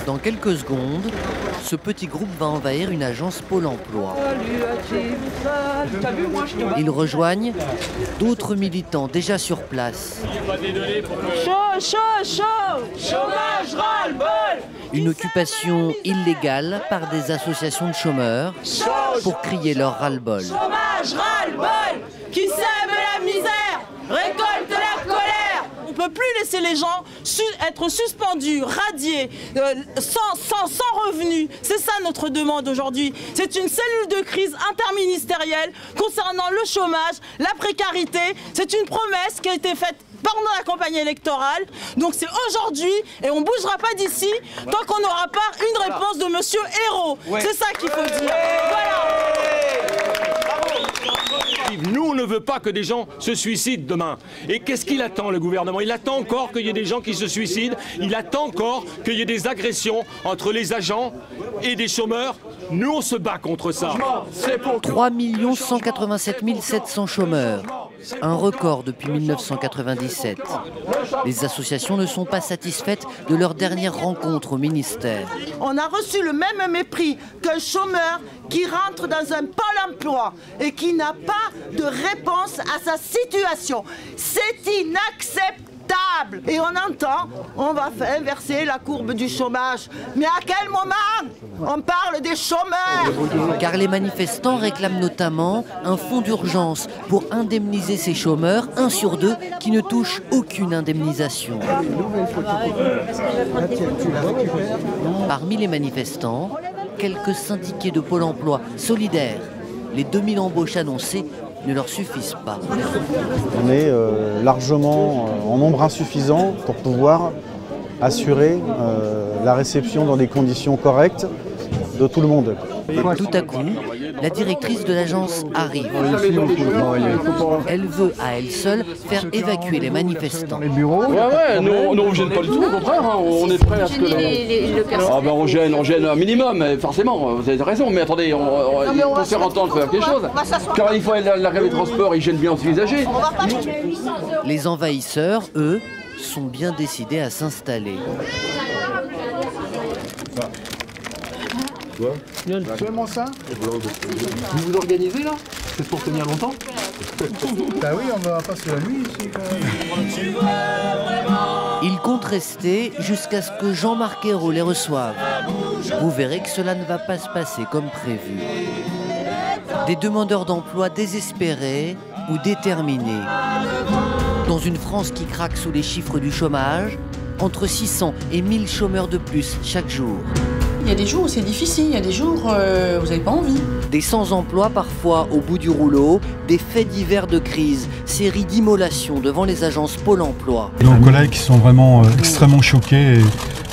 Dans quelques secondes, ce petit groupe va envahir une agence Pôle emploi. Ils rejoignent d'autres militants déjà sur place. Chaud, chaud, chaud! Chômage ras-le-bol! Une occupation illégale par des associations de chômeurs pour crier leur ras-le-bol. Chômage ras-le-bol! Qui sème la misère récolte la colère! On ne peut plus laisser les gens être suspendus, radiés, sans revenus. C'est ça notre demande aujourd'hui. C'est une cellule de crise interministérielle concernant le chômage, la précarité. C'est une promesse qui a été faite pendant la campagne électorale. Donc c'est aujourd'hui et on ne bougera pas d'ici tant qu'on n'aura pas une réponse de Monsieur Hérault. Ouais. C'est ça qu'il faut dire. Voilà. Nous, on ne veut pas que des gens se suicident demain. Et qu'est-ce qu'il attend, le gouvernement? Il attend encore qu'il y ait des gens qui se suicident. Il attend encore qu'il y ait des agressions entre les agents et des chômeurs. Nous, on se bat contre ça. 3 187 700 chômeurs. Un record depuis 1997. Les associations ne sont pas satisfaites de leur dernière rencontre au ministère. On a reçu le même mépris qu'un chômeur qui rentre dans un pôle emploi et qui n'a pas de réponse à sa situation. C'est inacceptable. Et on entend, on va inverser la courbe du chômage. Mais à quel moment on parle des chômeurs? Car les manifestants réclament notamment un fonds d'urgence pour indemniser ces chômeurs, 1 sur 2, qui ne touchent aucune indemnisation. Parmi les manifestants, quelques syndiqués de Pôle emploi solidaires. Les 2000 embauches annoncées ne leur suffisent pas. On est largement en nombre insuffisant pour pouvoir assurer la réception dans des conditions correctes de tout le monde. Tout à coup, la directrice de l'agence arrive. Elle veut à elle seule faire évacuer les manifestants. Ouais, nous on ne gêne pas du tout, au contraire, hein, on est prêt à ce que... Ah ben on gêne un minimum, forcément, vous avez raison, mais attendez, pour faire entendre, faire quelque chose. Car il faut l'arrêt des transports, ils gênent bien aussi les usagers. Les envahisseurs, eux, sont bien décidés à s'installer. Seulement ça? Vous vous organisez là? C'est pour tenir longtemps? Bah oui, on va passer la nuit ici quand même. Ils comptent rester jusqu'à ce que Jean-Marc Ayrault les reçoive. Vous verrez que cela ne va pas se passer comme prévu. Des demandeurs d'emploi désespérés ou déterminés. Dans une France qui craque sous les chiffres du chômage, entre 600 et 1000 chômeurs de plus chaque jour. Il y a des jours où c'est difficile, il y a des jours où vous n'avez pas envie. Des sans-emploi parfois au bout du rouleau, des faits divers de crise, séries d'immolations devant les agences Pôle emploi. Nos collègues qui sont vraiment extrêmement choqués et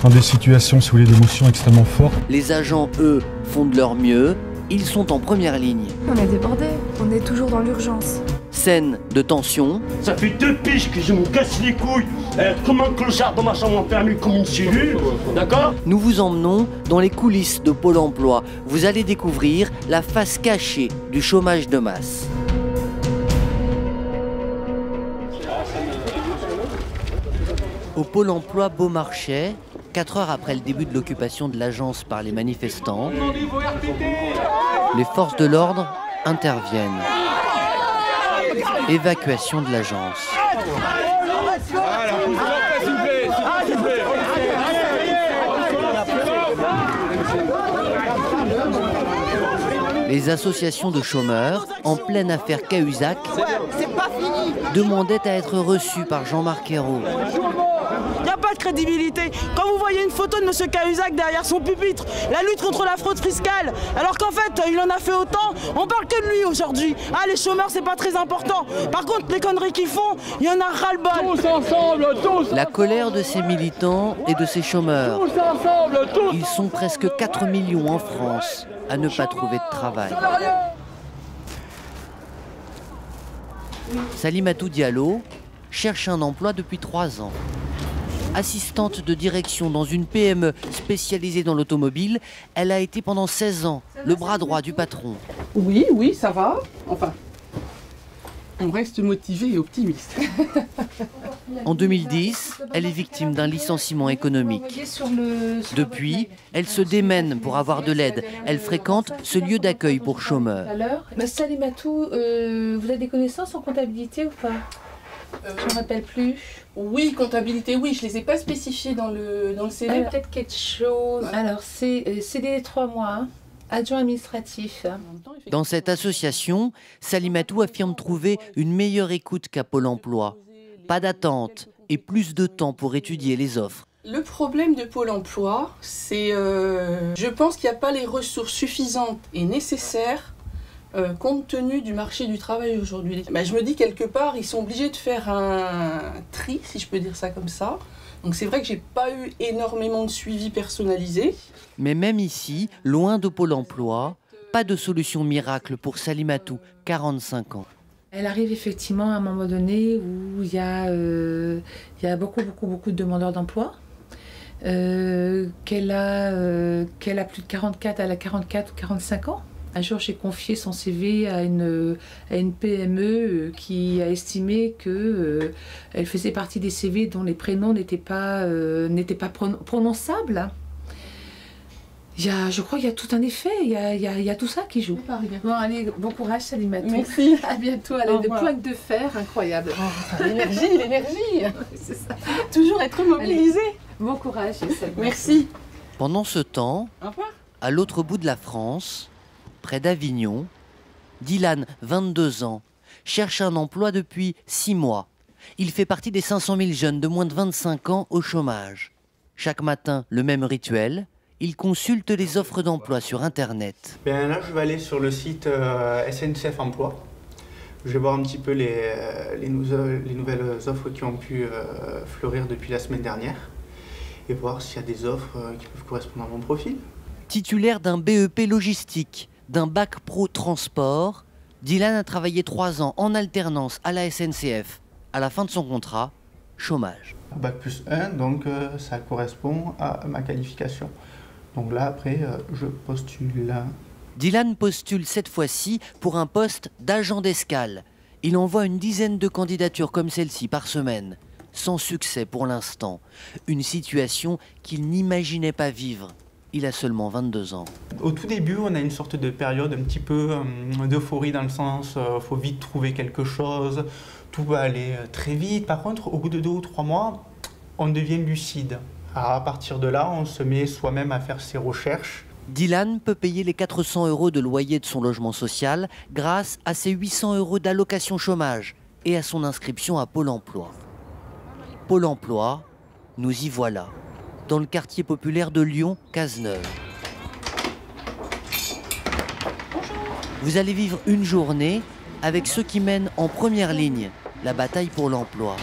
dans des situations, si vous voulez, d'émotions extrêmement fortes. Les agents, eux, font de leur mieux. Ils sont en première ligne. On est débordés, on est toujours dans l'urgence. Scène de tension. Ça fait 2 piges que je me casse les couilles. Comme un clochard dans ma chambre enfermée comme une cellule. D'accord? Nous vous emmenons dans les coulisses de Pôle emploi. Vous allez découvrir la face cachée du chômage de masse. Au Pôle emploi Beaumarchais, 4 heures après le début de l'occupation de l'agence par les manifestants, les forces de l'ordre interviennent. Évacuation de l'agence. Les associations de chômeurs, en pleine affaire Cahuzac, demandaient à être reçues par Jean-Marc Ayrault. Il n'y a pas de crédibilité. Quand vous voyez une photo de M. Cahuzac derrière son pupitre, la lutte contre la fraude fiscale, alors qu'en fait, il en a fait autant, on parle que de lui aujourd'hui. Ah, les chômeurs, c'est pas très important. Par contre, les conneries qu'ils font, il y en a ras-le-bol. Tous ensemble, tous. La colère de ces militants et de ces chômeurs. Tous ensemble, tous. Ils sont presque 4 millions en France à ne pas trouver de travail. Salimatou Diallo cherche un emploi depuis 3 ans. Assistante de direction dans une PME spécialisée dans l'automobile, elle a été pendant 16 ans le bras droit du patron. Oui, ça va. Enfin, on reste motivé et optimiste. En 2010, elle est victime d'un licenciement économique. Depuis, elle se démène pour avoir de l'aide. Elle fréquente ce lieu d'accueil pour chômeurs. Salimatou, vous avez des connaissances en comptabilité ou pas? Je ne me rappelle plus. Oui, comptabilité, oui, je ne les ai pas spécifiés dans le CV. Peut-être quelque chose. Alors, c'est CD 3 mois, hein, adjoint administratif. Dans cette association, Salimatou affirme trouver une meilleure écoute qu'à Pôle emploi. Pas d'attente et plus de temps pour étudier les offres. Le problème de Pôle emploi, c'est je pense qu'il n'y a pas les ressources suffisantes et nécessaires compte tenu du marché du travail aujourd'hui. Je me dis quelque part, ils sont obligés de faire un tri, si je peux dire ça comme ça. Donc c'est vrai que j'ai pas eu énormément de suivi personnalisé. Mais même ici, loin de Pôle emploi, pas de solution miracle pour Salimatou, 45 ans. Elle arrive effectivement à un moment donné où il y a beaucoup de demandeurs d'emploi. Qu'elle a plus de 44, elle a 44 ou 45 ans. Un jour, j'ai confié son CV à une PME qui a estimé qu'elle faisait partie des CV dont les prénoms n'étaient pas prononçables. Je crois qu'il y a tout un effet, il y a tout ça qui joue. Bon, allez, bon courage, Salimatou. Merci. À bientôt, elle a des pointes de fer incroyables. L'énergie. C'est ça. Toujours être mobilisé. Bon courage, Salimatou. Merci. Pendant ce temps, à l'autre bout de la France, près d'Avignon, Dylan, 22 ans, cherche un emploi depuis 6 mois. Il fait partie des 500 000 jeunes de moins de 25 ans au chômage. Chaque matin, le même rituel, il consulte les offres d'emploi sur Internet. Là, je vais aller sur le site SNCF Emploi. Je vais voir un petit peu les nouvelles offres qui ont pu fleurir depuis la semaine dernière et voir s'il y a des offres qui peuvent correspondre à mon profil. Titulaire d'un BEP logistique, d'un bac pro transport, Dylan a travaillé 3 ans en alternance à la SNCF. À la fin de son contrat, chômage. Bac plus 1, donc ça correspond à ma qualification. Donc là, après, je postule. Dylan postule cette fois-ci pour un poste d'agent d'escale. Il envoie une dizaine de candidatures comme celle-ci par semaine. Sans succès pour l'instant. Une situation qu'il n'imaginait pas vivre. Il a seulement 22 ans. Au tout début, on a une sorte de période un petit peu d'euphorie dans le sens faut vite trouver quelque chose, tout va aller très vite. Par contre, au bout de 2 ou 3 mois, on devient lucide. Alors à partir de là, on se met soi-même à faire ses recherches. Dylan peut payer les 400 € de loyer de son logement social grâce à ses 800 € d'allocation chômage et à son inscription à Pôle emploi. Pôle emploi, nous y voilà. Dans le quartier populaire de Lyon, Cazeneuve. Vous allez vivre une journée avec ceux qui mènent en première ligne la bataille pour l'emploi.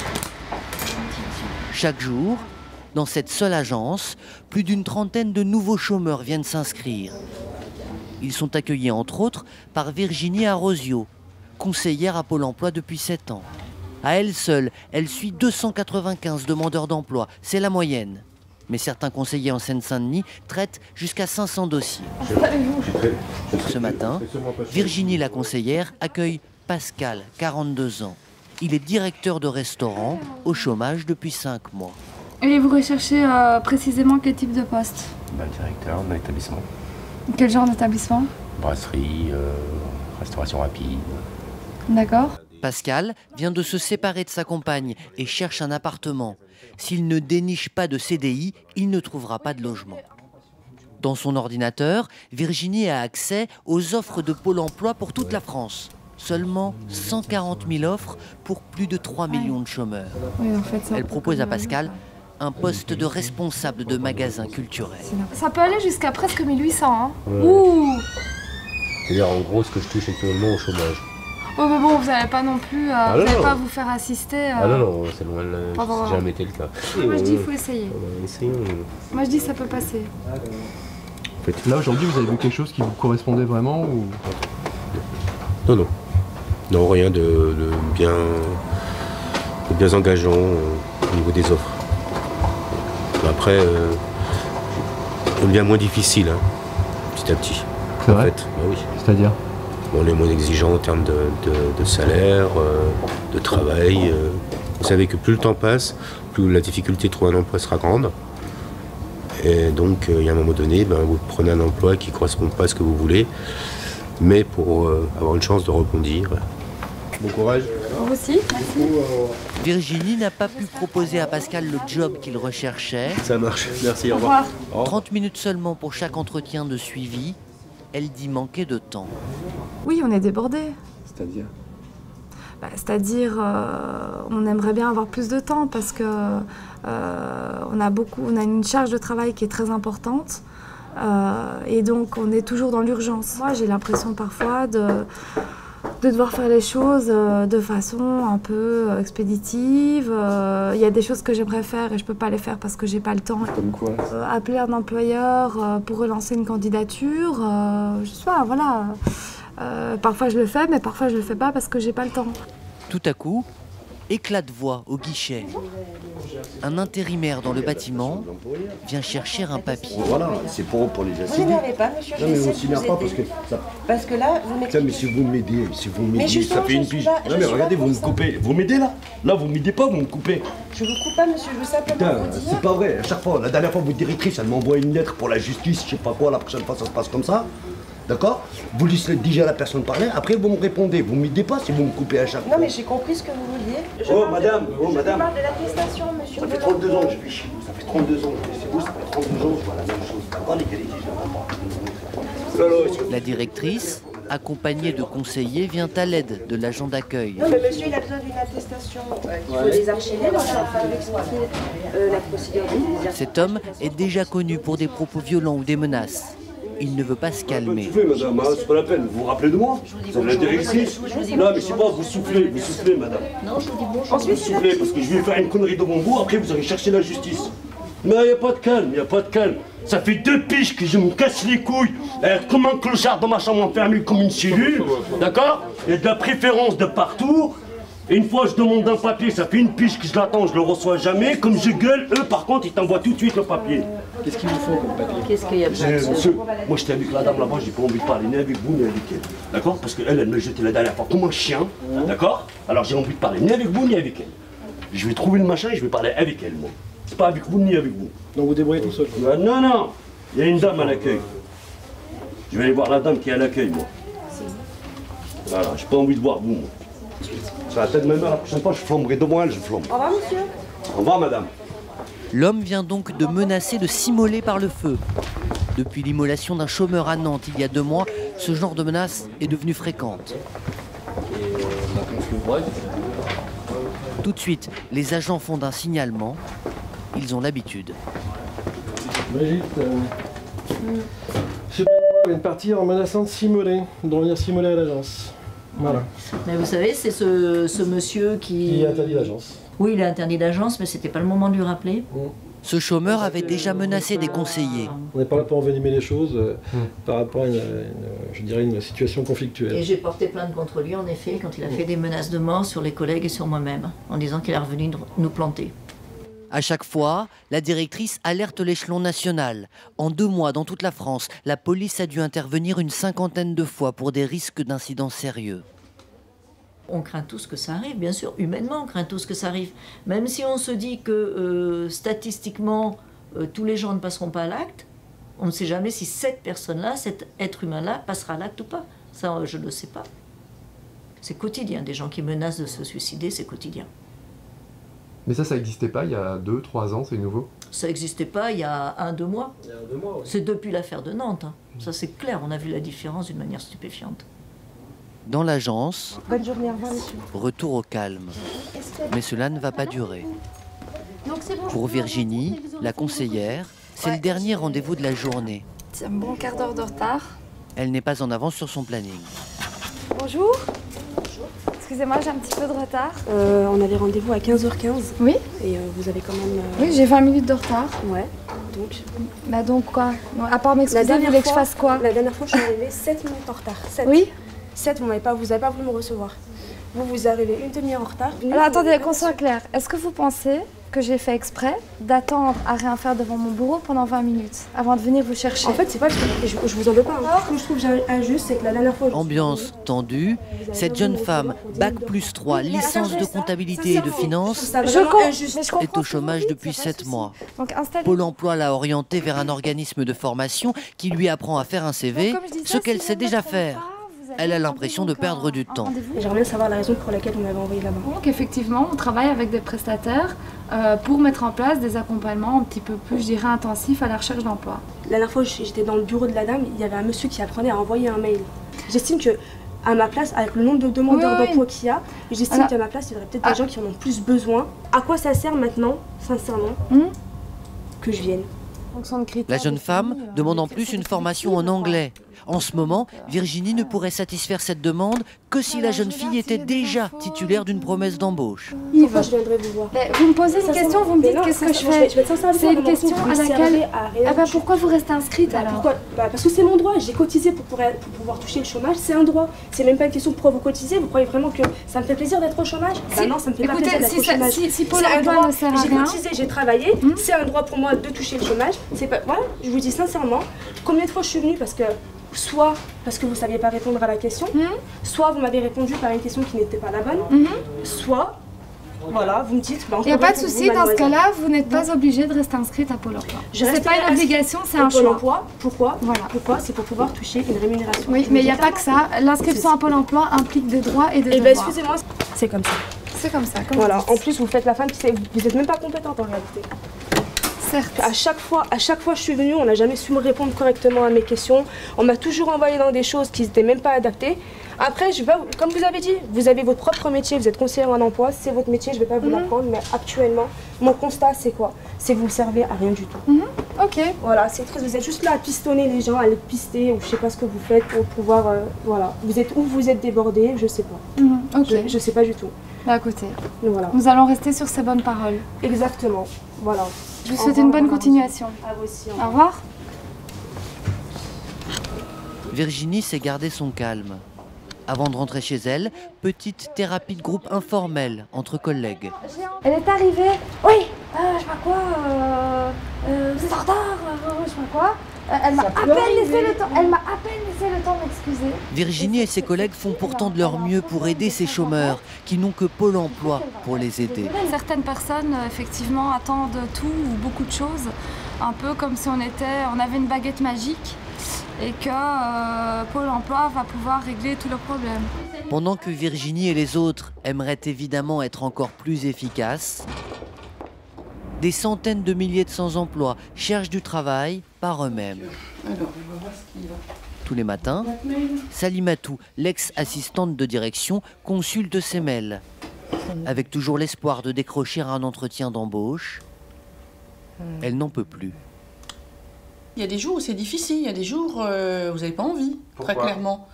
Chaque jour, dans cette seule agence, plus d'une trentaine de nouveaux chômeurs viennent s'inscrire. Ils sont accueillis entre autres par Virginie Arosio, conseillère à Pôle emploi depuis 7 ans. À elle seule, elle suit 295 demandeurs d'emploi, c'est la moyenne. Mais certains conseillers en Seine-Saint-Denis traitent jusqu'à 500 dossiers. Ce matin, Virginie, la conseillère, accueille Pascal, 42 ans. Il est directeur de restaurant, au chômage depuis 5 mois. Et vous recherchez précisément quel type de poste? Directeur d'un établissement. Quel genre d'établissement? Brasserie, restauration rapide. D'accord. Pascal vient de se séparer de sa compagne et cherche un appartement. S'il ne déniche pas de CDI, il ne trouvera pas de logement. Dans son ordinateur, Virginie a accès aux offres de Pôle emploi pour toute la France. Seulement 140 000 offres pour plus de 3 millions de chômeurs. Oui, en fait, elle propose à Pascal un poste de responsable de magasin culturel. Ça peut aller jusqu'à presque 1800. Hein. Ouais. Ouh. C'est-à-dire en gros ce que je touche actuellement au chômage. Oh mais bon, vous n'allez pas non plus, vous n'allez pas vous faire assister. Ah non, c'est loin, c'est jamais été le cas. Moi je dis il faut essayer. Essayons. Moi je dis ça peut passer. En fait, là aujourd'hui vous avez vu quelque chose qui vous correspondait vraiment ou... Non. Non, rien de bien engageant au niveau des offres. Après, on devient moins difficile, hein, petit à petit. C'est vrai. Fait. Ben oui. C'est-à-dire? On est moins exigeant en termes de salaire, de travail. Vous savez que plus le temps passe, plus la difficulté de trouver un emploi sera grande. Et donc, il y a un moment donné, vous prenez un emploi qui ne correspond pas à ce que vous voulez, mais pour avoir une chance de rebondir. Bon courage. Vous aussi, merci. Virginie n'a pas pu proposer à Pascal le job qu'il recherchait. Ça marche, merci, au revoir. 30 minutes seulement pour chaque entretien de suivi. Elle dit manquer de temps. Oui, on est débordés. C'est-à-dire C'est-à-dire, on aimerait bien avoir plus de temps parce que on a une charge de travail qui est très importante et donc on est toujours dans l'urgence. Moi, j'ai l'impression parfois de devoir faire les choses de façon un peu expéditive. Il y a des choses que j'aimerais faire et je ne peux pas les faire parce que j'ai pas le temps. Comme quoi appeler un employeur pour relancer une candidature, je sais pas, voilà. Parfois je le fais, mais parfois je le fais pas parce que j'ai pas le temps. Tout à coup, éclat de voix au guichet. Un intérimaire dans le bâtiment vient chercher un papier. Voilà, c'est pour les assises. Vous n'énervez pas, monsieur. Non, mais on s'énerve pas parce que ça... Parce que là, vous m'expliquez. Mais si vous m'aidez, ça fait une pige. Non, mais regardez, vous me coupez. Vous m'aidez là? Là, vous m'aidez pas, vous me coupez. Je vous coupe pas, monsieur, je veux simplement Putain, vous dire... c'est pas vrai. À chaque fois, la dernière fois, votre directrice, elle m'envoie une lettre pour la justice, je sais pas quoi, la prochaine fois, ça se passe comme ça. D'accord? Vous laissez déjà la personne parler, après vous me répondez. Vous m'aidez pas si vous me coupez à chaque fois. Non, mais j'ai compris ce que vous vouliez. Oh, madame, Je parle de l'attestation, monsieur. Ça fait 32 ans que je vis chez vous, ça fait 32 ans. C'est vous, ça fait 32 ans, je vois la même chose. D'accord, l'égalité, je n'en pas. La directrice, accompagnée de conseillers, vient à l'aide de l'agent d'accueil. Non, mais monsieur, il a besoin d'une attestation. Il faut les archiver, donc ça va lui expliquer la procédure. Cet homme est déjà connu pour des propos violents ou des menaces. Il ne veut pas se calmer. Vous soufflez, madame, c'est pas la peine. Vous vous rappelez de moi? Vous êtes la directrice? Non, mais c'est pas, vous soufflez, madame. Non, je vous dis bonjour. Vous soufflez parce que je vais faire une connerie de mon bout, après vous allez chercher la justice. Mais il n'y a pas de calme, il n'y a pas de calme. Ça fait 2 piges que je me casse les couilles, comme un clochard dans ma chambre enfermé comme une cellule, d'accord? Il y a de la préférence de partout. Et une fois je demande un papier, ça fait une pige que je l'attends, je le reçois jamais. Comme je gueule, eux par contre ils t'envoient tout de suite le papier. Qu'est-ce qu'il vous faut comme papier? Qu'est-ce qu'il y a besoin de monsieur, moi j'étais avec la dame là-bas, j'ai pas envie de parler ni avec vous ni avec elle. D'accord? Parce qu'elle me jetait la dernière fois comme un chien, d'accord? Alors j'ai envie de parler ni avec vous ni avec elle. Je vais trouver le machin et je vais parler avec elle, moi. C'est pas avec vous ni avec vous. Donc vous débrouillez tout seul? Non, non, il y a une dame à l'accueil. Je vais aller voir la dame qui est à l'accueil, moi. Voilà, j'ai pas envie de voir vous, moi. Ça va peut-être même la prochaine fois, je flamberai devant elle, je flambe. Au revoir, monsieur. Au revoir, madame. L'homme vient donc de menacer de s'immoler par le feu. Depuis l'immolation d'un chômeur à Nantes il y a 2 mois, ce genre de menace est devenu fréquente. Tout de suite, les agents font un signalement. Ils ont l'habitude. Brigitte, je vient de partir en menaçant de s'immoler, de revenir s'immoler à l'agence. Voilà. Mais vous savez, c'est ce monsieur qui... Qui a interdit l'agence. Oui, il a interdit l'agence, mais c'était pas le moment de lui rappeler. Ce chômeur avait déjà menacé des conseillers. On n'est pas là pour envenimer les choses par rapport à je dirais une situation conflictuelle. Et j'ai porté plainte contre lui, en effet, quand il a fait des menaces de mort sur les collègues et sur moi-même, en disant qu'il est revenu nous planter. À chaque fois, la directrice alerte l'échelon national. En 2 mois, dans toute la France, la police a dû intervenir une 50aine de fois pour des risques d'incidents sérieux. On craint tous que ça arrive, bien sûr, humainement on craint tous que ça arrive. Même si on se dit que statistiquement, tous les gens ne passeront pas à l'acte, on ne sait jamais si cette personne-là, cet être humain-là, passera à l'acte ou pas. Ça, je ne le sais pas. C'est quotidien, des gens qui menacent de se suicider, c'est quotidien. Mais ça n'existait pas il y a 2, 3 ans, c'est nouveau? Ça n'existait pas il y a 1-2 mois. Il y a 2 mois, oui. C'est depuis l'affaire de Nantes. Hein. Ça c'est clair, on a vu la différence d'une manière stupéfiante. Dans l'agence, Bonne journée, au revoir, monsieur. retour au calme. Mais cela ne va pas durer. Pour Virginie, la conseillère, c'est le dernier rendez-vous de la journée. C'est un bon quart d'heure de retard. Elle n'est pas en avance sur son planning. Bonjour. Excusez-moi, j'ai un petit peu de retard. On avait rendez-vous à 15h15. Oui. Et vous avez quand même... Oui, j'ai 20 minutes de retard. Ouais, donc... Bah donc quoi? À part m'excuser, vous voulez que je fasse quoi? La dernière fois, je suis arrivée 7 minutes en retard. 7. Oui. 7, vous n'avez pas voulu me recevoir. Vous arrivez une demi-heure en retard. Alors attendez, qu'on soit clair. Est-ce que vous pensez que j'ai fait exprès d'attendre à rien faire devant mon bureau pendant 20 minutes avant de venir vous chercher. En fait, c'est pas que je vous en veux pas. Ce que je trouve injuste, c'est que la dernière fois... Ambiance tendue, cette jeune femme, Bac+3, licence de comptabilité et de finance, est au chômage depuis 7 mois. Pôle emploi l'a orientée vers un organisme de formation qui lui apprend à faire un CV, ce qu'elle sait déjà faire. Elle a l'impression de perdre du temps. J'aimerais bien savoir la raison pour laquelle on m'avait envoyé là-bas. Donc effectivement, on travaille avec des prestataires pour mettre en place des accompagnements un petit peu plus, je dirais, intensifs à la recherche d'emploi. La dernière fois, j'étais dans le bureau de la dame, il y avait un monsieur qui apprenait à envoyer un mail. J'estime que à ma place, avec le nombre de demandeurs d'emploi qu'il y a, j'estime qu'à ma place, il y aurait peut-être des gens qui en ont plus besoin. À quoi ça sert maintenant, sincèrement, que je vienne? La jeune femme demande en plus une formation en anglais. En ce moment, Virginie ne pourrait satisfaire cette demande que si la jeune fille était déjà titulaire d'une promesse d'embauche. Pourquoi je viendrai vous voir? Vous me posez une question, vous me dites qu'est-ce que je fais. C'est une question à laquelle... pourquoi vous restez inscrite alors? Parce que c'est mon droit, j'ai cotisé pour pouvoir toucher le chômage, c'est un droit. C'est même pas une question de pourquoi vous cotisez, vous croyez vraiment que ça me fait plaisir d'être au chômage? Non, ça me fait pas plaisir d'être au chômage. Si Pôle emploi ne sert à rien... J'ai cotisé, j'ai travaillé, c'est un droit pour moi de toucher le chômage. Voilà, je vous dis sincèrement, combien de fois je suis venue parce que... Soit parce que vous ne saviez pas répondre à la question, soit vous m'avez répondu par une question qui n'était pas la bonne, soit, voilà, vous me dites... Il n'y a pas de souci, dans ce cas-là, vous n'êtes pas obligée de rester inscrite à Pôle emploi. C'est pas une obligation, c'est un choix. Pôle emploi, pourquoi? Pourquoi? C'est pour pouvoir toucher une rémunération. Oui, mais il n'y a pas que ça. L'inscription à Pôle emploi implique des droits et des devoirs. Eh bien, excusez-moi, c'est comme ça. C'est comme ça. Voilà, en plus, vous faites la femme qui sait... Vous n'êtes même pas compétente en réalité. Certes. À chaque fois je suis venue, on n'a jamais su me répondre correctement à mes questions. On m'a toujours envoyé dans des choses qui n'étaient même pas adaptées. Après, comme vous avez dit, vous avez votre propre métier, vous êtes conseillère en emploi, c'est votre métier, je ne vais pas vous l'apprendre, mais actuellement, mon constat, c'est quoi? C'est que vous ne servez à rien du tout. Ok. Voilà, c'est triste, vous êtes juste là à pistonner les gens, à les pister, ou je ne sais pas ce que vous faites pour pouvoir, voilà. Vous êtes débordés, je ne sais pas. Ok. Je ne sais pas du tout. Bah écoutez, voilà. Nous allons rester sur ces bonnes paroles. Exactement, voilà. Je vous souhaite une bonne continuation. À vous aussi. Au revoir. Virginie sait garder son calme. Avant de rentrer chez elle, petite thérapie de groupe informelle entre collègues. Elle est arrivée. Oui, je sais pas quoi, vous êtes en retard, je sais pas quoi. Elle m'a à peine laissé le temps. Elle m'a à peine laissé le temps d'excuser. Virginie et ses collègues font pourtant de leur mieux pour aider ces chômeurs qui n'ont que Pôle emploi pour les aider. Certaines personnes, effectivement, attendent tout ou beaucoup de choses, un peu comme si on avait une baguette magique et que Pôle emploi va pouvoir régler tous leurs problèmes. Pendant que Virginie et les autres aimeraient évidemment être encore plus efficaces, des centaines de milliers de sans-emploi cherchent du travail par eux-mêmes. Tous les matins, Salimatou, l'ex-assistante de direction, consulte ses mails, avec toujours l'espoir de décrocher un entretien d'embauche. Elle n'en peut plus. Il y a des jours où c'est difficile, il y a des jours où vous n'avez pas envie, très clairement.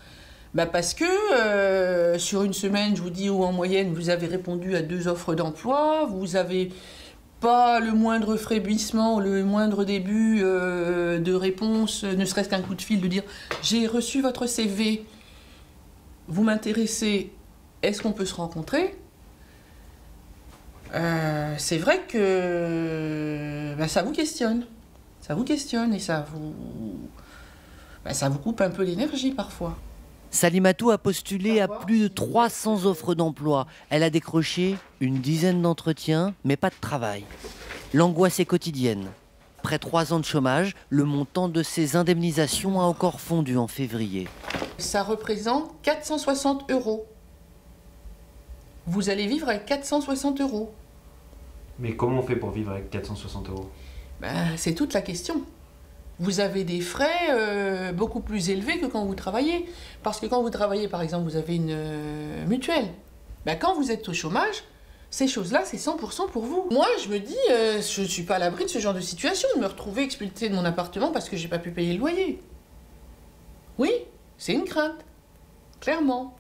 Parce que sur une semaine, je vous dis, où en moyenne, vous avez répondu à 2 offres d'emploi, vous avez pas le moindre frémissement, le moindre début de réponse, ne serait-ce qu'un coup de fil de dire « J'ai reçu votre CV, vous m'intéressez, est-ce qu'on peut se rencontrer ?» C'est vrai que ça vous questionne. Ça vous questionne et ça vous coupe un peu l'énergie parfois. Salimatou a postulé à plus de 300 offres d'emploi. Elle a décroché une dizaine d'entretiens, mais pas de travail. L'angoisse est quotidienne. Après 3 ans de chômage, le montant de ses indemnisations a encore fondu en février. Ça représente 460 €. Vous allez vivre avec 460 €. Mais comment on fait pour vivre avec 460 €? C'est toute la question. Vous avez des frais beaucoup plus élevés que quand vous travaillez. Parce que quand vous travaillez, par exemple, vous avez une mutuelle. Quand vous êtes au chômage, ces choses-là, c'est 100% pour vous. Moi, je me dis, je ne suis pas à l'abri de ce genre de situation, de me retrouver expulsée de mon appartement parce que j'ai pas pu payer le loyer. Oui, c'est une crainte, clairement.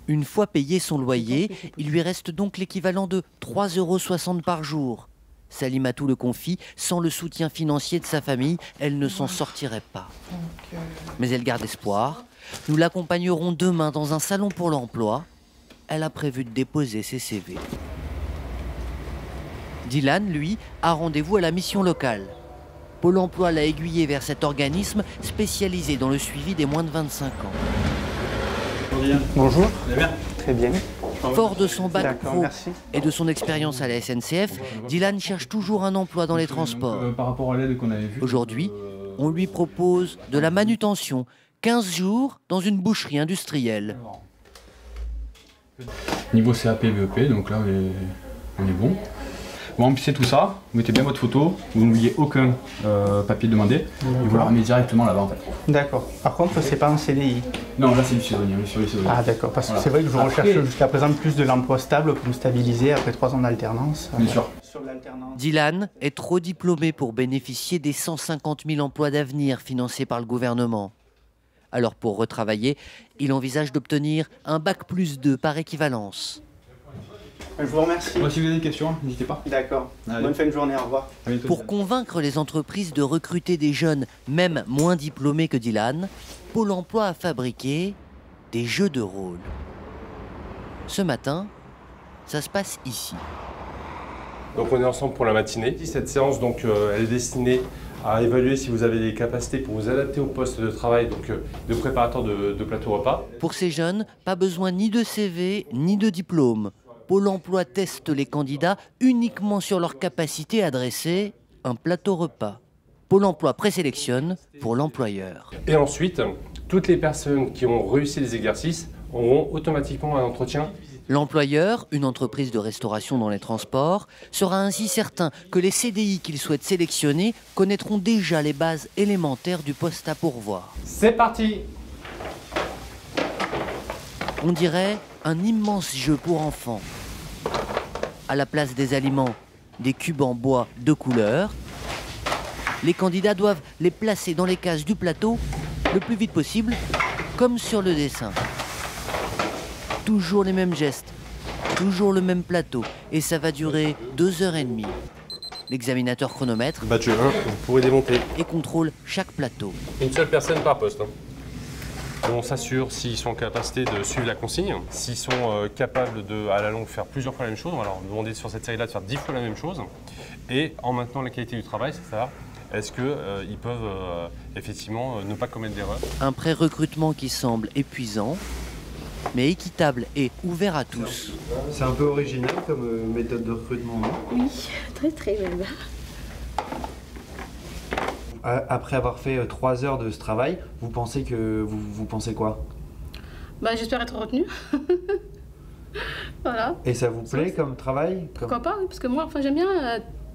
Une fois payé son loyer, il lui reste donc l'équivalent de 3,60 € par jour. Salimatou le confie, sans le soutien financier de sa famille, elle ne s'en sortirait pas. Mais elle garde espoir. Nous l'accompagnerons demain dans un salon pour l'emploi. Elle a prévu de déposer ses CV. Dylan, lui, a rendez-vous à la mission locale. Pôle emploi l'a aiguillé vers cet organisme spécialisé dans le suivi des moins de 25 ans. Bonjour. Vous allez bien? Très bien. Fort de son bac pro merci. et de son expérience à la SNCF, Dylan cherche toujours un emploi dans les transports. Par rapport à l'aide qu'on avait vue. Aujourd'hui, on lui propose de la manutention, 15 jours dans une boucherie industrielle. Niveau CAP, VEP, donc là on est bon. Vous remplissez tout ça, vous mettez bien votre photo, vous n'oubliez aucun papier demandé, et vous le ramenez directement là-bas en fait. D'accord. Par contre, c'est pas un CDI. Non, là c'est du saisonnier, oui, sur les saisonniers. Ah d'accord, parce que c'est vrai que je recherche jusqu'à présent plus de l'emploi stable pour me stabiliser après 3 ans d'alternance. Bien sûr. Dylan est trop diplômé pour bénéficier des 150 000 emplois d'avenir financés par le gouvernement. Alors pour retravailler, il envisage d'obtenir un bac+2 par équivalence. Je vous remercie. Si vous avez des questions, n'hésitez pas. D'accord. Bonne fin de journée, au revoir. Pour convaincre les entreprises de recruter des jeunes, même moins diplômés que Dylan, Pôle emploi a fabriqué des jeux de rôle. Ce matin, ça se passe ici. Donc on est ensemble pour la matinée. Cette séance, donc, elle est destinée à évaluer si vous avez les capacités pour vous adapter au poste de travail donc, de préparateur de plateau repas. Pour ces jeunes, pas besoin ni de CV ni de diplôme. Pôle emploi teste les candidats uniquement sur leur capacité à dresser un plateau repas. Pôle emploi présélectionne pour l'employeur. Et ensuite, toutes les personnes qui ont réussi les exercices auront automatiquement un entretien. L'employeur, une entreprise de restauration dans les transports, sera ainsi certain que les CDI qu'il souhaite sélectionner connaîtront déjà les bases élémentaires du poste à pourvoir. C'est parti! On dirait un immense jeu pour enfants. À la place des aliments, des cubes en bois de couleur. Les candidats doivent les placer dans les cases du plateau le plus vite possible, comme sur le dessin. Toujours les mêmes gestes, toujours le même plateau, et ça va durer 2h30. L'examinateur chronomètre Badge 1, vous pourrez démonter. Et contrôle chaque plateau. Une seule personne par poste. On s'assure s'ils sont en capacité de suivre la consigne, s'ils sont capables de, à la longue, faire plusieurs fois la même chose. On va leur demander sur cette série-là de faire 10 fois la même chose. Et en maintenant la qualité du travail, c'est ça. Est-ce qu'ils peuvent effectivement ne pas commettre d'erreurs? Un pré-recrutement qui semble épuisant, mais équitable et ouvert à tous. C'est un peu original comme méthode de recrutement, non? Oui, très même. Après avoir fait 3 heures de ce travail, vous pensez que vous pensez quoi? Bah, j'espère être retenue. Voilà. Et ça vous plaît comme travail? Pourquoi pas, oui, parce que moi, enfin, j'aime bien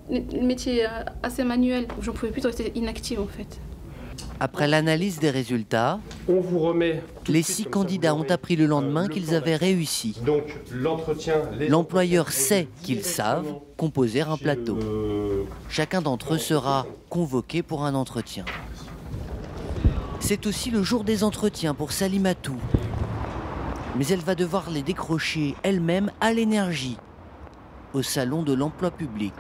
le métier assez manuel. J'en pouvais plus de rester inactive en fait. Après l'analyse des résultats, on vous remet les 6 candidats ont appris le lendemain qu'ils avaient réussi. Donc l'entretien, l'employeur sait qu'ils savent composer un plateau. Chacun d'entre eux sera convoqué pour un entretien. C'est aussi le jour des entretiens pour Salimatou. Mais elle va devoir les décrocher elle-même à l'énergie, au salon de l'emploi public.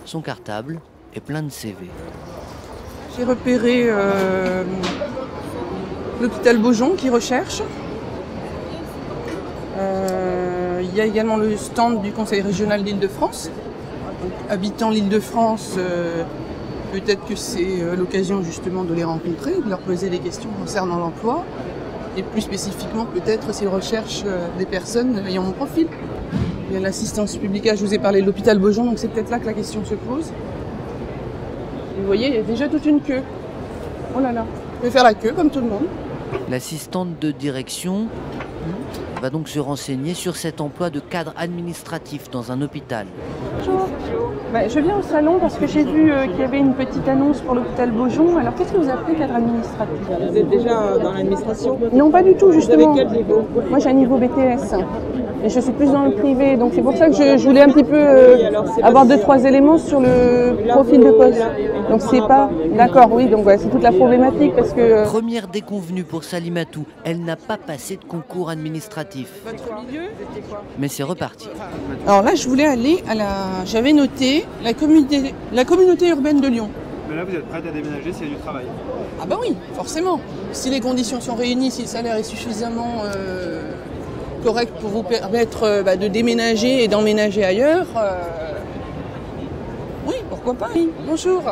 Son cartable est plein de CV. J'ai repéré l'hôpital Beaujon qui recherche. Il y a également le stand du Conseil régional d'Île-de-France. Habitant l'Île-de-France, peut-être que c'est l'occasion justement de les rencontrer, de leur poser des questions concernant l'emploi. Et plus spécifiquement, peut-être s'ils recherchent des personnes ayant mon profil. Il y a l'assistance publique, je vous ai parlé de l'hôpital Beaujon, donc c'est peut-être là que la question se pose. Vous voyez, il y a déjà toute une queue. Oh là là, je vais faire la queue comme tout le monde. L'assistante de direction va donc se renseigner sur cet emploi de cadre administratif dans un hôpital. Bonjour. Je viens au salon parce que j'ai vu qu'il y avait une petite annonce pour l'hôpital Beaujon. Alors qu'est-ce que vous appelez cadre administratif? Vous êtes déjà dans l'administration? Non, pas du tout, justement. Vous avez quel niveau? Moi j'ai un niveau BTS. Et je suis plus dans le privé, donc c'est pour ça que je voulais un petit peu avoir 2-3 éléments sur le profil de poste. Donc c'est pas... D'accord, oui, donc ouais, c'est toute la problématique parce que... Première déconvenue pour Salimatou, elle n'a pas passé de concours administratif. Votre milieu, mais c'est reparti. Alors là, je voulais aller à la... J'avais noté la communauté urbaine de Lyon. Mais là, vous êtes prête à déménager s'il y a du travail? Ah bah oui, forcément. Si les conditions sont réunies, si le salaire est suffisamment correct pour vous permettre de déménager et d'emménager ailleurs, oui, pourquoi pas, oui. Bonjour.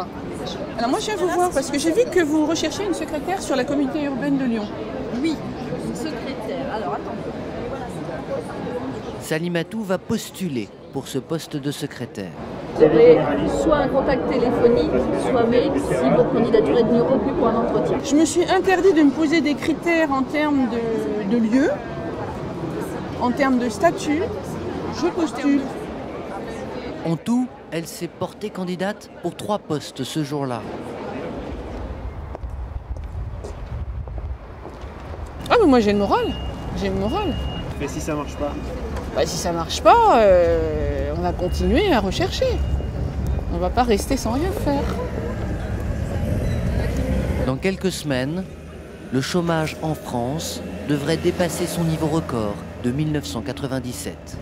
Alors moi je viens vous voir parce que j'ai vu que vous recherchez une secrétaire sur la communauté urbaine de Lyon. Oui, une secrétaire. Alors attendez. Salimatou va postuler pour ce poste de secrétaire. Vous aurez soit un contact téléphonique, soit mail, si votre candidature est tenue retenue pour un entretien. Je me suis interdit de me poser des critères en termes de lieu, en termes de statut. Je postule. En tout, elle s'est portée candidate pour 3 postes ce jour-là. Ah mais moi j'ai le moral, j'ai le moral. Mais si ça marche pas? Si ça marche pas, on va continuer à rechercher. On va pas rester sans rien faire. Dans quelques semaines, le chômage en France devrait dépasser son niveau record de 1997.